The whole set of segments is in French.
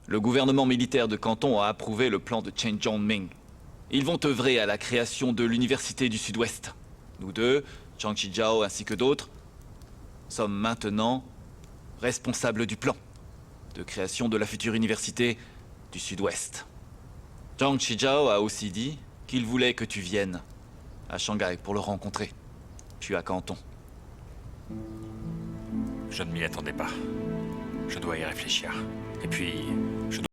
Le gouvernement militaire de Canton a approuvé le plan de Chen Zhongming. Ils vont œuvrer à la création de l'Université du Sud-Ouest. Nous deux, Zhang Qijiao ainsi que d'autres, sommes maintenant responsables du plan de création de la future Université du Sud-Ouest. Zhang Qijiao a aussi dit qu'il voulait que tu viennes à Shanghai pour le rencontrer, puis à Canton. Je ne m'y attendais pas. Je dois y réfléchir. Et puis, je dois...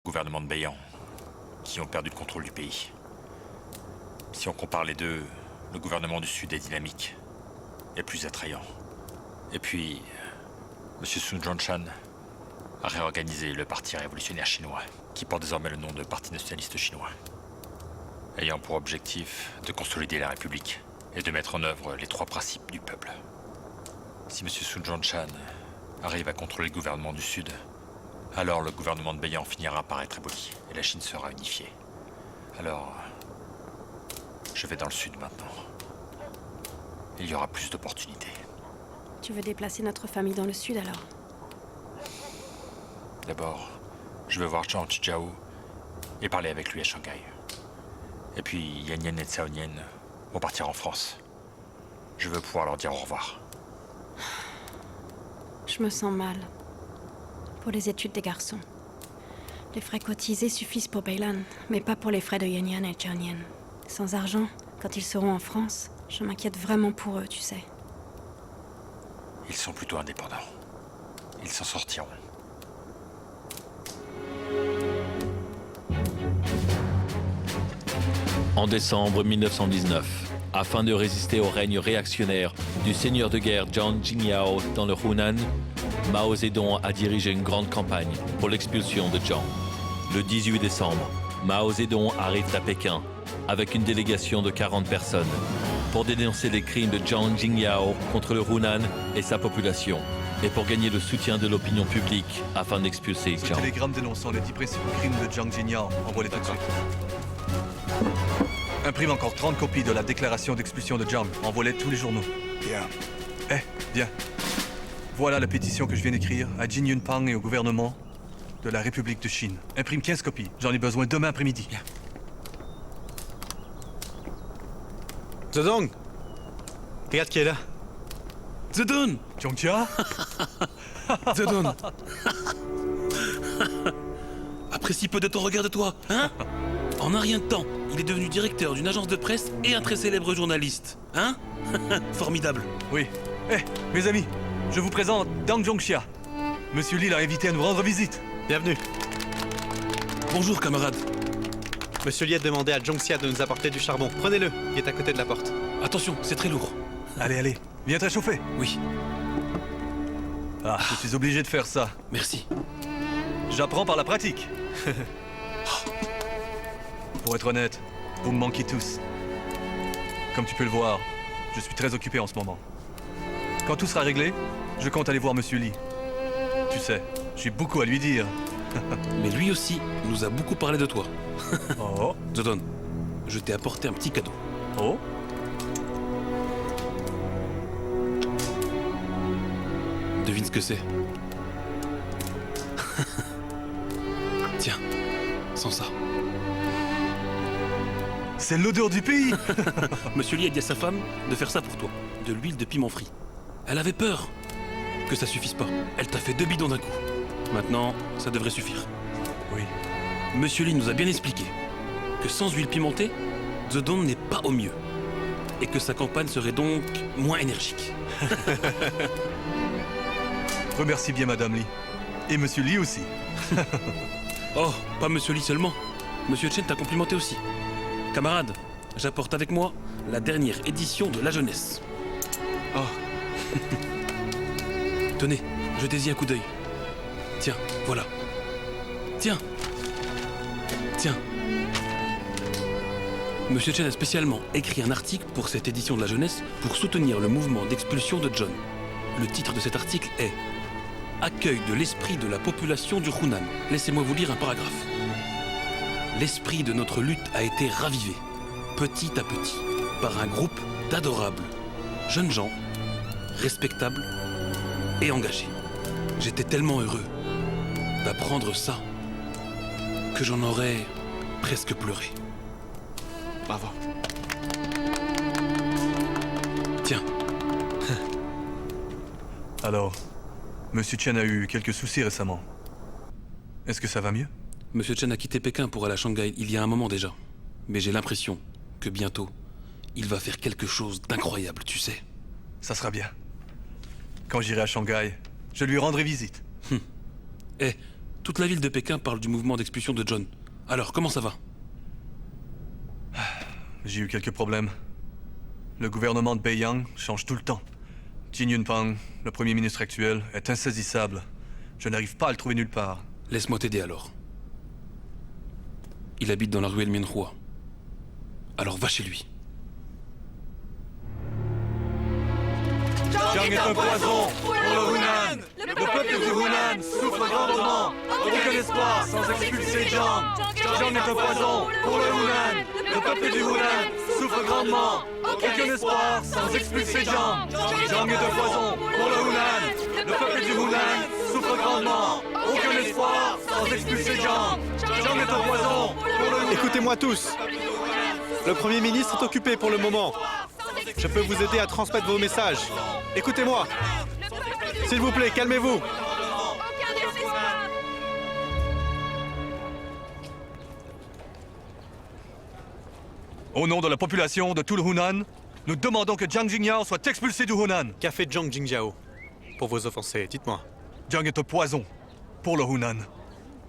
Gouvernement de Beiyang, qui ont perdu le contrôle du pays. Si on compare les deux, le gouvernement du Sud est dynamique et plus attrayant. Et puis, M. Sun Zhongshan a réorganisé le Parti révolutionnaire chinois, qui porte désormais le nom de Parti nationaliste chinois, ayant pour objectif de consolider la République et de mettre en œuvre les 3 principes du peuple. Si M. Sun Zhongshan arrive à contrôler le gouvernement du Sud, alors le gouvernement de Beiyang finira par être aboli et la Chine sera unifiée. Alors, je vais dans le Sud maintenant. Il y aura plus d'opportunités. Tu veux déplacer notre famille dans le Sud alors? D'abord, je veux voir Zhang Qijiao et parler avec lui à Shanghai. Et puis Yan Yan et Cao Nian vont partir en France. Je veux pouvoir leur dire au revoir. Je me sens mal. Pour les études des garçons. Les frais cotisés suffisent pour Beilan, mais pas pour les frais de Yan Yan et Cao Nian. Sans argent, quand ils seront en France, je m'inquiète vraiment pour eux, tu sais. Ils sont plutôt indépendants. Ils s'en sortiront. En décembre 1919, afin de résister au règne réactionnaire du seigneur de guerre Zhang Jingyao dans le Hunan, Mao Zedong a dirigé une grande campagne pour l'expulsion de Zhang. Le 18 décembre, Mao Zedong arrive à Pékin avec une délégation de 40 personnes pour dénoncer les crimes de Zhang Jingyao contre le Hunan et sa population et pour gagner le soutien de l'opinion publique afin d'expulser Ce Zhang. télégramme dénonçant les 10 principaux crimes de Zhang Jingyao, envoie-les tout de suite. Imprime encore 30 copies de la déclaration d'expulsion de Zhang, envoie-les tous les journaux. Bien. Bien. Voilà la pétition que je viens d'écrire à Jin Yunpang et au gouvernement de la République de Chine. Imprime 15 copies, j'en ai besoin demain après-midi. Bien. Zedong, regarde qui est là. Zedong! Zhongxia. Zedong! Après si peu de temps, regarde-toi, hein? En un rien de temps, il est devenu directeur d'une agence de presse et un très célèbre journaliste, hein? Formidable. Oui. Mes amis, je vous présente Dang Zhongxia. Monsieur Li l'a invité à nous rendre visite. Bienvenue. Bonjour, camarade. Monsieur Li a demandé à Zhongxia de nous apporter du charbon. Prenez-le, il est à côté de la porte. Attention, c'est très lourd. Allez, viens te réchauffer. Oui, Ah, je suis obligé de faire ça. merci. J'apprends par la pratique. Pour être honnête, vous me manquez tous. Comme tu peux le voir, je suis très occupé en ce moment. Quand tout sera réglé, je compte aller voir Monsieur Lee. Tu sais, j'ai beaucoup à lui dire. Mais lui aussi nous a beaucoup parlé de toi. Oh, Zodon, je t'ai apporté un petit cadeau. oh, Devine ce que c'est. Tiens, sans ça. c'est l'odeur du pays. Monsieur Lee a dit à sa femme de faire ça pour toi. De l'huile de piment frit. Elle avait peur que ça suffise pas. Elle t'a fait 2 bidons d'un coup. Maintenant, ça devrait suffire. Oui, Monsieur Lee nous a bien expliqué que sans huile pimentée, The Dawn n'est pas au mieux. Et que sa campagne serait donc moins énergique. remercie bien Madame Lee. Et Monsieur Lee aussi. Oh, pas Monsieur Lee seulement. Monsieur Chen t'a complimenté aussi. Camarade, j'apporte avec moi la dernière édition de La Jeunesse. Oh, Tenez, jetez-y un coup d'œil. Tiens, voilà. Tiens. Tiens. Monsieur Chen a spécialement écrit un article pour cette édition de La Jeunesse pour soutenir le mouvement d'expulsion de John. Le titre de cet article est « Accueil de l'esprit de la population du Hunan ». Laissez-moi vous lire un paragraphe. L'esprit de notre lutte a été ravivé, petit à petit, par un groupe d'adorables jeunes gens, respectables et engagés. J'étais tellement heureux d'apprendre ça que j'en aurais presque pleuré. Bravo. Tiens, alors, Monsieur Chen a eu quelques soucis récemment. Est-ce que ça va mieux? Monsieur Chen a quitté Pékin pour aller à Shanghai il y a un moment déjà. Mais j'ai l'impression que bientôt, il va faire quelque chose d'incroyable, tu sais. Ça sera bien. Quand j'irai à Shanghai, je lui rendrai visite. Eh, toute la ville de Pékin parle du mouvement d'expulsion de John. Alors, comment ça va? J'ai eu quelques problèmes. Le gouvernement de Beiyang change tout le temps. Jin Yunpeng, le premier ministre actuel, est insaisissable. Je n'arrive pas à le trouver nulle part. Laisse-moi t'aider alors. Il habite dans la ruelle Mianhua. Alors va chez lui. Jiang est un poison pour le Hunan. Le peuple du Hunan souffre grandement. Aucun espoir sans expulser Jiang. Jiang est un poison pour le Hunan. Le peuple du Hunan souffre grandement. Aucun espoir sans expulser Jiang. Jiang est un poison pour le Hunan. Le peuple du Hunan souffre grandement. Aucun espoir sans expulser Jiang. Jiang est un poison pour le Hunan. Écoutez-moi tous. Le Premier ministre est occupé pour le moment. Je peux vous aider à transmettre vos messages. Écoutez-moi. S'il vous plaît, calmez-vous. Au nom de la population de tout le Hunan, nous demandons que Jiang Jingyao soit expulsé du Hunan. Qu'a fait Zhang Jingjiao pour vous offenser? Dites-moi. Jiang est un poison pour le Hunan.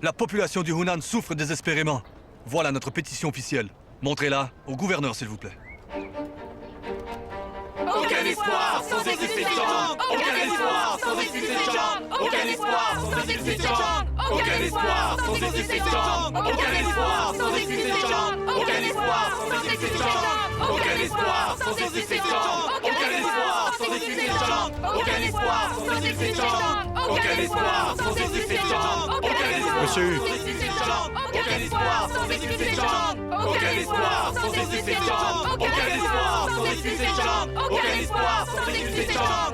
La population du Hunan souffre désespérément. Voilà notre pétition officielle. Montrez-la au gouverneur, s'il vous plaît. Aucun espoir sans expulser Jiang. Aucun espoir sans expulser Jiang. Aucun espoir sans expulser Jiang. Aucun espoir sans expulser Jiang. Aucun espoir sans expulser Jiang. Aucun espoir sans expulser Jiang. Aucun espoir sans expulser Jiang. Aucun espoir sans expulser Jiang. Aucun espoir sans expulser Jiang. Aucun espoir sans expulser Jiang. Aucun espoir Monsieur Hu. sans expulser Jiang. Aucun espoir sans expulser Jiang. Aucun espoir sans expulser Jiang. Aucun espoir sans expulser Jiang. Aucun espoir sans expulser Jiang.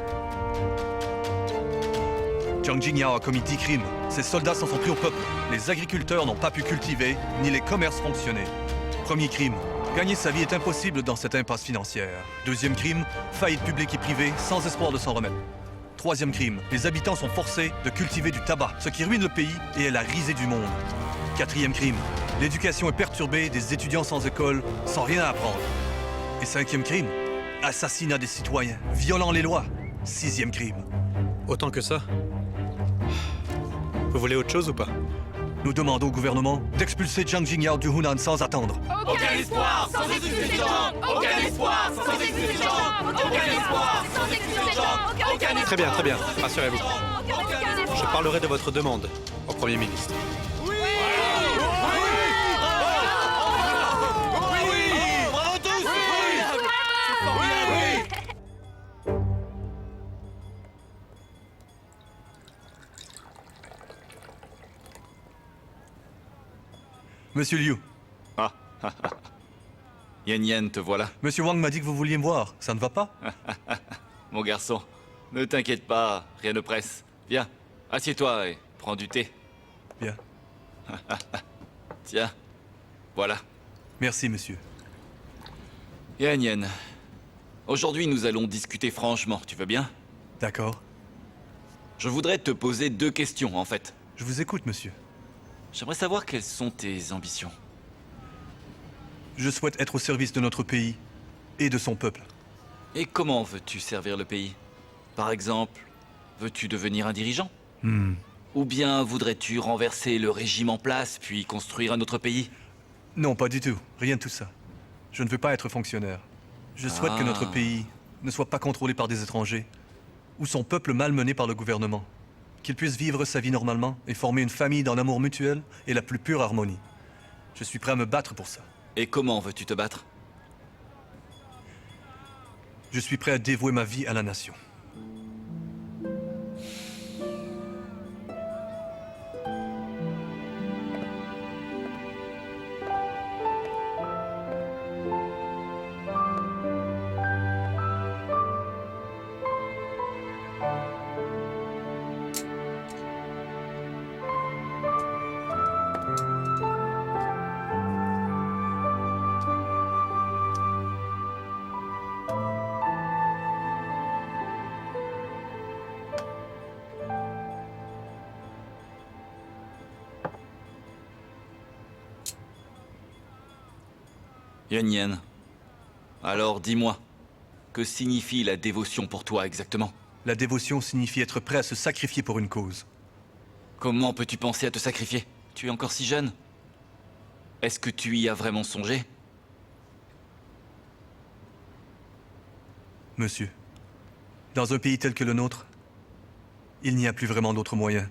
Jiang Jingyao a commis 10 crimes. Ses soldats s'en sont pris au peuple. Les agriculteurs n'ont pas pu cultiver, ni les commerces fonctionner. Premier crime. Gagner sa vie est impossible dans cette impasse financière. Deuxième crime. Faillite publique et privée, sans espoir de s'en remettre. Troisième crime. Les habitants sont forcés de cultiver du tabac, ce qui ruine le pays et est la risée du monde. Quatrième crime. L'éducation est perturbée, des étudiants sans école, sans rien à apprendre. Et cinquième crime. Assassinat des citoyens, violant les lois. Sixième crime. Autant que ça. Vous voulez autre chose ou pas? Nous demandons au gouvernement d'expulser Jiang Jingyao du Hunan sans attendre. Aucun espoir sans expulser Jiang. Aucun espoir sans expulser Jiang. Aucun espoir sans expulser Jiang. Aucun espoir. Très bien, très bien. Rassurez-vous. Je parlerai de votre demande au Premier ministre. Bravo tous. Monsieur Liu, Yan Yan, te voilà. Monsieur Wang m'a dit que vous vouliez me voir. Ça ne va pas? Mon garçon, ne t'inquiète pas, rien ne presse. Viens, assieds-toi et prends du thé. Bien. Tiens, voilà. Merci, monsieur. Yan Yan, aujourd'hui nous allons discuter franchement, tu veux bien? D'accord. Je voudrais te poser 2 questions en fait. Je vous écoute, monsieur. J'aimerais savoir quelles sont tes ambitions. Je souhaite être au service de notre pays et de son peuple. Et comment veux-tu servir le pays? Par exemple, veux-tu devenir un dirigeant? Ou bien voudrais-tu renverser le régime en place puis construire un autre pays? Non, pas du tout. Rien de tout ça. Je ne veux pas être fonctionnaire. Je souhaite que notre pays ne soit pas contrôlé par des étrangers ou son peuple malmené par le gouvernement. Qu'il puisse vivre sa vie normalement et former une famille dans l'amour mutuel et la plus pure harmonie. Je suis prêt à me battre pour ça. Et comment veux-tu te battre? Je suis prêt à dévouer ma vie à la nation. Yan Yan, alors dis-moi, que signifie la dévotion pour toi exactement? La dévotion signifie être prêt à se sacrifier pour une cause. Comment peux-tu penser à te sacrifier? Tu es encore si jeune. Est-ce que tu y as vraiment songé? Monsieur, dans un pays tel que le nôtre, il n'y a plus vraiment d'autre moyen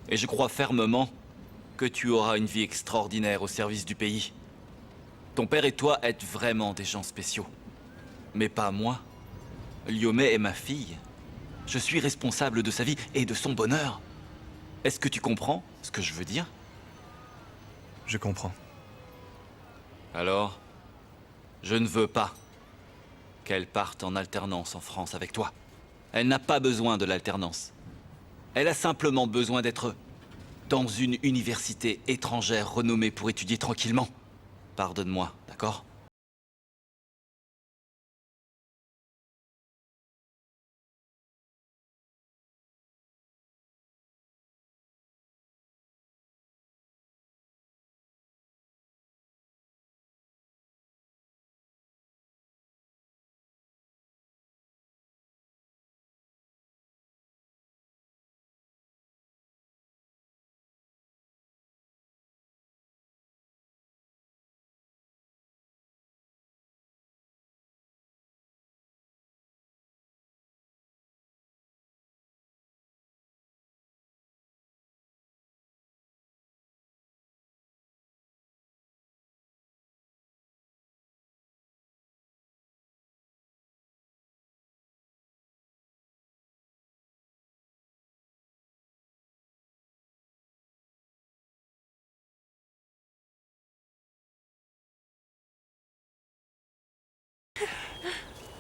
Et je crois fermement que tu auras une vie extraordinaire au service du pays. Ton père et toi êtes vraiment des gens spéciaux. Mais pas moi. Liomé est ma fille. Je suis responsable de sa vie et de son bonheur. Est-ce que tu comprends ce que je veux dire? Je comprends. Alors, je ne veux pas qu'elle parte en alternance en France avec toi. Elle n'a pas besoin de l'alternance. Elle a simplement besoin d'être dans une université étrangère renommée pour étudier tranquillement. Pardonne-moi, d'accord?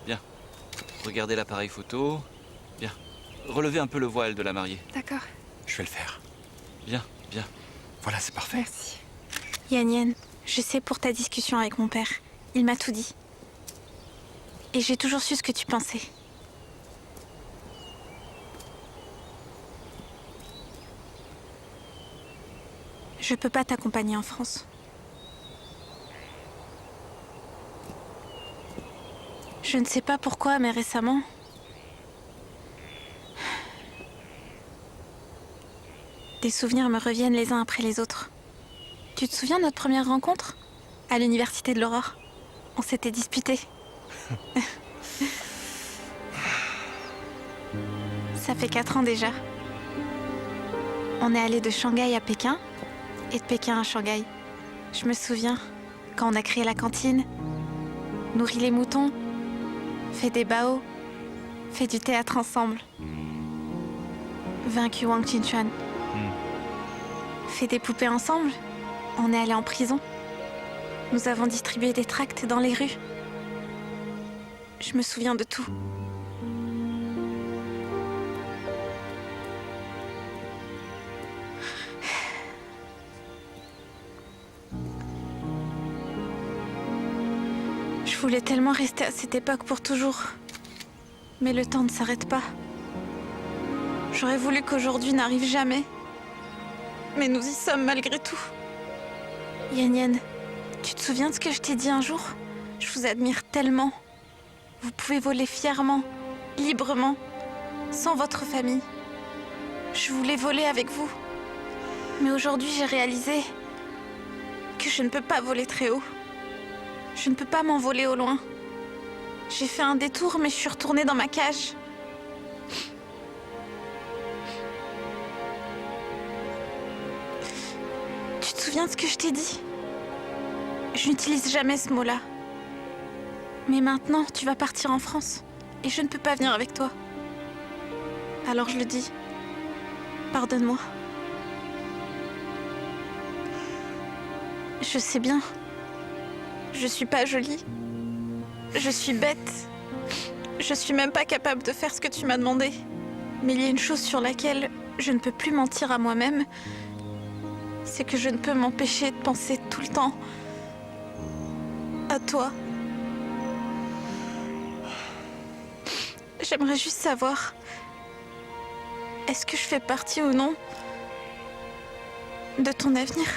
Bien. Regardez l'appareil photo. Bien. Relevez un peu le voile de la mariée. D'accord. Je vais le faire. Bien, bien. Voilà, c'est parfait. Merci. Yan Yan, je sais pour ta discussion avec mon père. Il m'a tout dit. Et j'ai toujours su ce que tu pensais. Je peux pas t'accompagner en France. Je ne sais pas pourquoi, mais récemment... Des souvenirs me reviennent les uns après les autres. Tu te souviens de notre première rencontre? À l'université de l'Aurore. On s'était disputés. Ça fait 4 ans déjà. On est allé de Shanghai à Pékin et de Pékin à Shanghai. Je me souviens, quand on a créé la cantine, nourri les moutons, fait des baos, fait du théâtre ensemble. Vaincu Wang Qinchuan. Fait des poupées ensemble. On est allé en prison. Nous avons distribué des tracts dans les rues. Je me souviens de tout. Je voulais tellement rester à cette époque pour toujours. Mais le temps ne s'arrête pas. J'aurais voulu qu'aujourd'hui n'arrive jamais. Mais nous y sommes malgré tout. Yan Yan, tu te souviens de ce que je t'ai dit un jour? Je vous admire tellement. Vous pouvez voler fièrement, librement, sans votre famille. Je voulais voler avec vous. Mais aujourd'hui, j'ai réalisé que je ne peux pas voler très haut. Je ne peux pas m'envoler au loin. J'ai fait un détour, mais je suis retournée dans ma cage. Tu te souviens de ce que je t'ai dit? Je n'utilise jamais ce mot-là. Mais maintenant, tu vas partir en France. Et je ne peux pas venir avec toi. Alors je le dis. Pardonne-moi. Je sais bien. Je suis pas jolie. Je suis bête. Je suis même pas capable de faire ce que tu m'as demandé. Mais il y a une chose sur laquelle je ne peux plus mentir à moi-même. C'est que je ne peux m'empêcher de penser tout le temps à toi. J'aimerais juste savoir, est-ce que je fais partie ou non de ton avenir?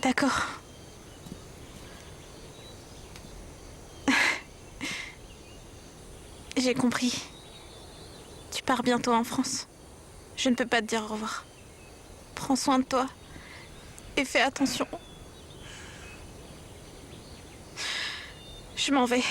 D'accord. J'ai compris. Tu pars bientôt en France. Je ne peux pas te dire au revoir. Prends soin de toi. Et fais attention. Je m'en vais.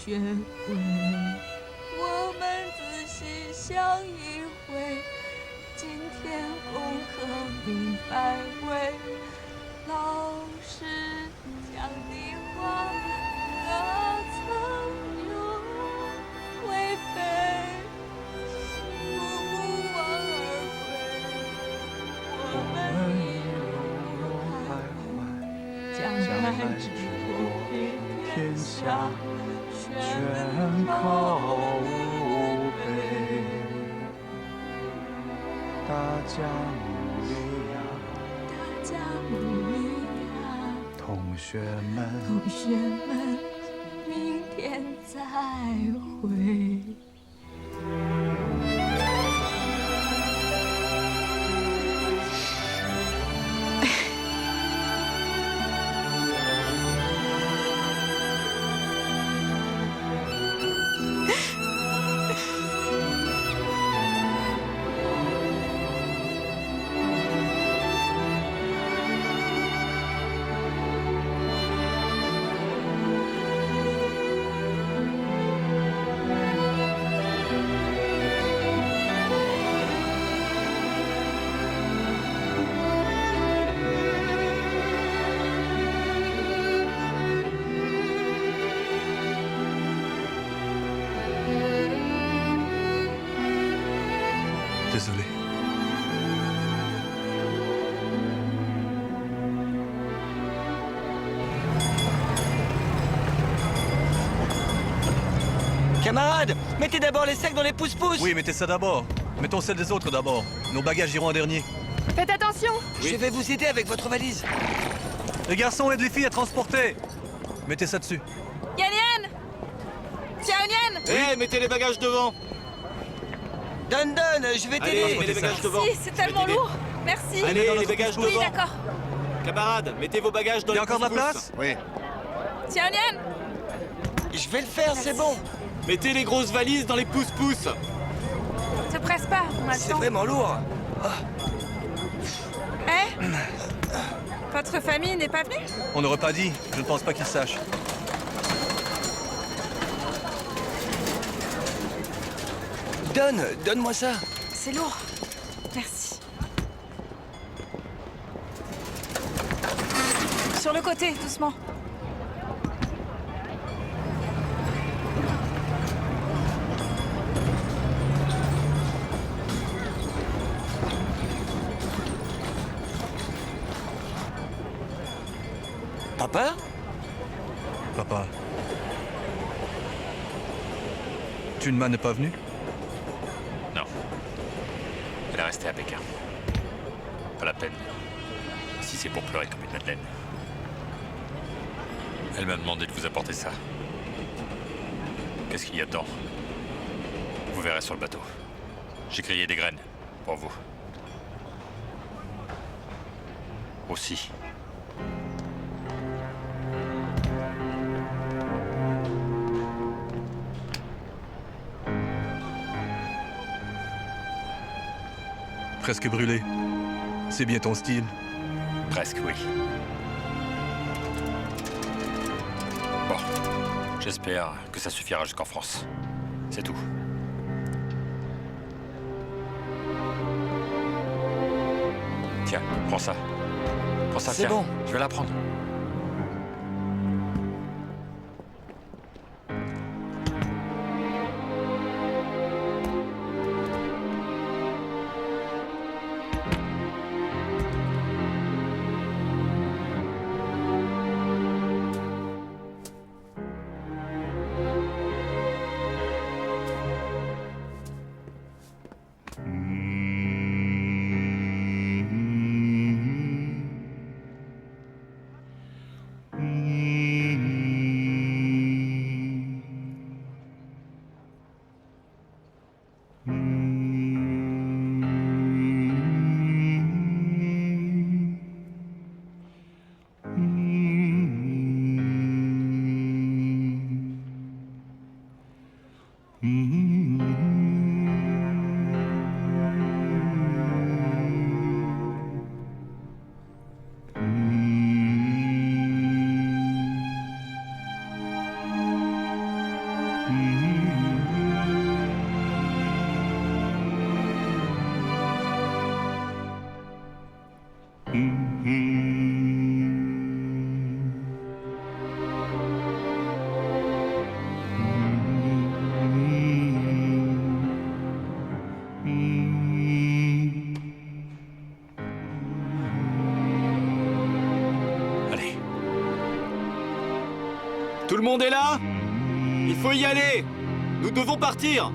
学会，我们仔细想一回，今天功课明白为老师讲的话，可曾有违背？不忘而归，我们一路徘徊，将来之国天下。全靠吾辈，大家努力呀，大家努力呀，同学们，明天再会。Désolé. Camarades, mettez d'abord les sacs dans les pousse-pousse. Oui, mettez ça d'abord. Mettons celle des autres d'abord. Nos bagages iront en dernier. Faites attention. Je vais vous aider avec votre valise. Les garçons, aident les filles à transporter. Mettez ça dessus. Yan Yan, Tiens Yan. Hé, mettez les bagages devant. Don, je vais Allez, t'aider. mets les bagages devant. Merci, c'est tellement lourd. Merci. Allez, les bagages Oui, devant. d'accord. Camarades, mettez vos bagages dans Il y les a encore de la pousse-pousse. place? Oui. Tiens Yan. Je vais le faire, c'est bon. Mettez les grosses valises dans les pousse-pousse. Te presse pas, on a le C'est temps. vraiment lourd. Eh Votre famille n'est pas venue? On n'aurait pas dit. Je ne pense pas qu'ils sachent. Donne-moi ça. C'est lourd. Merci. Sur le côté, doucement. Papa? Papa. Tunma n'est pas venue? Non. Elle est restée à Pékin. Pas la peine. Si c'est pour pleurer comme une madeleine. Elle m'a demandé de vous apporter ça. Qu'est-ce qu'il y a dedans? Vous verrez sur le bateau. J'ai grillé des graines. Pour vous. Aussi. Presque brûlé. C'est bien ton style. Presque, oui. Bon. J'espère que ça suffira jusqu'en France. C'est tout. Tiens, prends ça. Prends ça, C'est tiens. bon. Je vais la prendre. monde est là? Il faut y aller! Nous devons partir!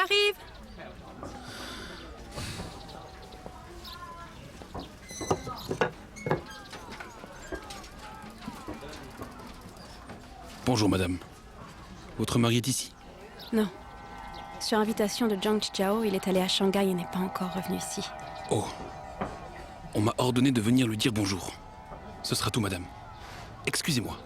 J'arrive. Bonjour, madame. Votre mari est ici? Non. Sur invitation de Zhang Jiao, il est allé à Shanghai et n'est pas encore revenu ici. Oh. On m'a ordonné de venir lui dire bonjour. Ce sera tout, madame. Excusez-moi.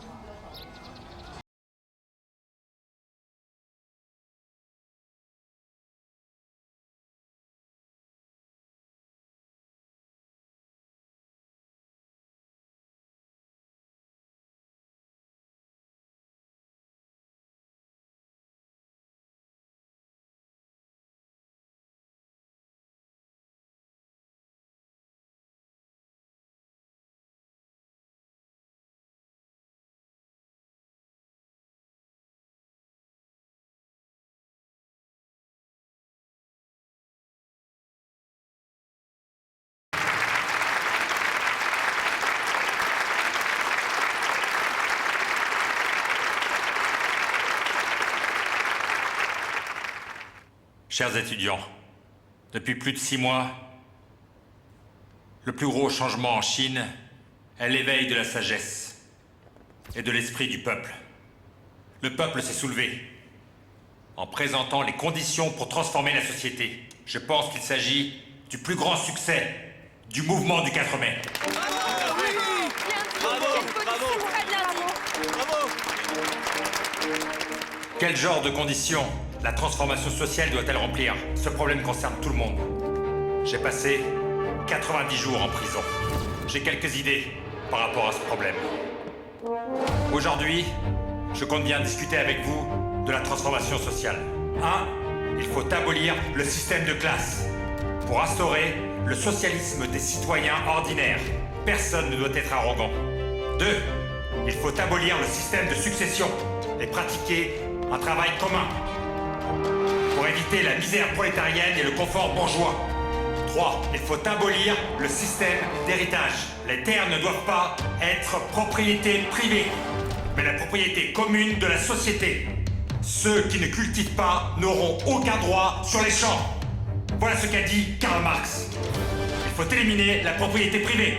Chers étudiants, depuis plus de 6 mois, le plus gros changement en Chine est l'éveil de la sagesse et de l'esprit du peuple. Le peuple s'est soulevé en présentant les conditions pour transformer la société. Je pense qu'il s'agit du plus grand succès du mouvement du 4 mai. Quel genre de conditions la transformation sociale doit-elle remplir? Ce problème concerne tout le monde. J'ai passé 90 jours en prison. J'ai quelques idées par rapport à ce problème. Aujourd'hui, je compte bien discuter avec vous de la transformation sociale. 1. Il faut abolir le système de classe pour instaurer le socialisme des citoyens ordinaires. Personne ne doit être arrogant. 2. Il faut abolir le système de succession et pratiquer un travail commun pour éviter la misère prolétarienne et le confort bourgeois. 3. Il faut abolir le système d'héritage. Les terres ne doivent pas être propriété privée, mais la propriété commune de la société. Ceux qui ne cultivent pas n'auront aucun droit sur les champs. Voilà ce qu'a dit Karl Marx. Il faut éliminer la propriété privée.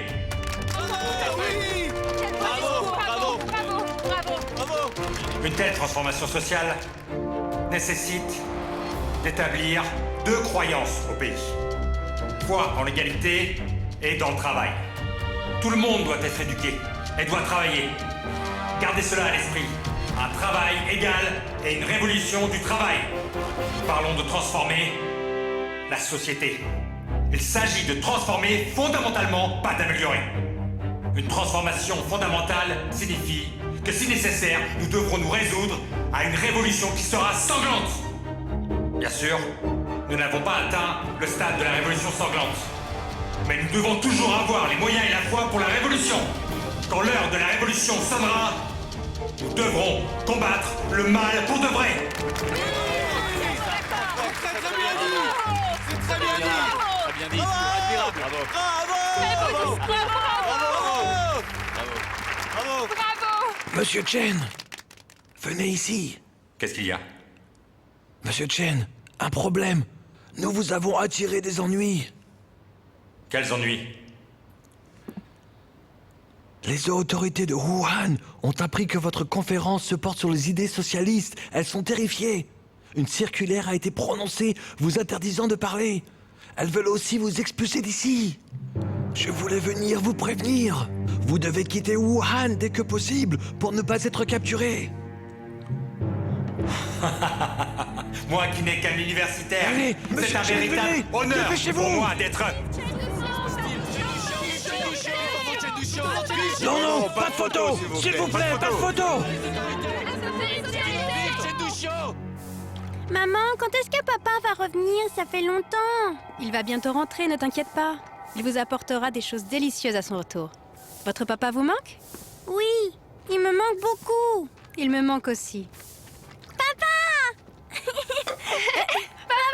Une telle transformation sociale nécessite d'établir 2 croyances au pays. Foi en l'égalité et dans le travail. Tout le monde doit être éduqué et doit travailler. Gardez cela à l'esprit. Un travail égal et une révolution du travail. Parlons de transformer la société. Il s'agit de transformer fondamentalement, pas d'améliorer. Une transformation fondamentale signifie que si nécessaire, nous devrons nous résoudre à une révolution qui sera sanglante. Bien sûr, nous n'avons pas atteint le stade de la révolution sanglante. Mais nous devons toujours avoir les moyens et la foi pour la révolution. Quand l'heure de la révolution sonnera, nous devrons combattre le mal pour de vrai. Monsieur Chen, venez ici. Qu'est-ce qu'il y a? Monsieur Chen, un problème. Nous vous avons attiré des ennuis. Quels ennuis? Les autorités de Wuhan ont appris que votre conférence se porte sur les idées socialistes. Elles sont terrifiées. Une circulaire a été prononcée vous interdisant de parler. Elles veulent aussi vous expulser d'ici. Je voulais venir vous prévenir. Vous devez quitter Wuhan dès que possible pour ne pas être capturé. Moi qui n'ai qu'un universitaire, Allez, c'est monsieur un Chen, véritable venez, honneur dépêchez-vous. pour moi d'être... Non, non, pas de photo. S'il vous plaît, pas de photo. Maman, quand est-ce que papa va revenir? Ça fait longtemps. Il va bientôt rentrer, ne t'inquiète pas. Il vous apportera des choses délicieuses à son retour. Votre papa vous manque? Oui, il me manque beaucoup. Il me manque aussi. Papa! Papa!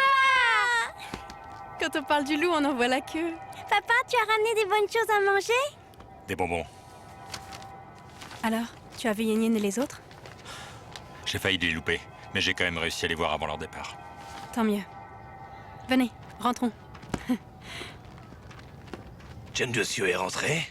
Quand on parle du loup, on en voit la queue. Papa, tu as ramené des bonnes choses à manger? Des bonbons. Alors, tu as vu Yen Yen et les autres? J'ai failli les louper, mais j'ai quand même réussi à les voir avant leur départ. Tant mieux. Venez, rentrons. Chen Jiuxiu est rentré?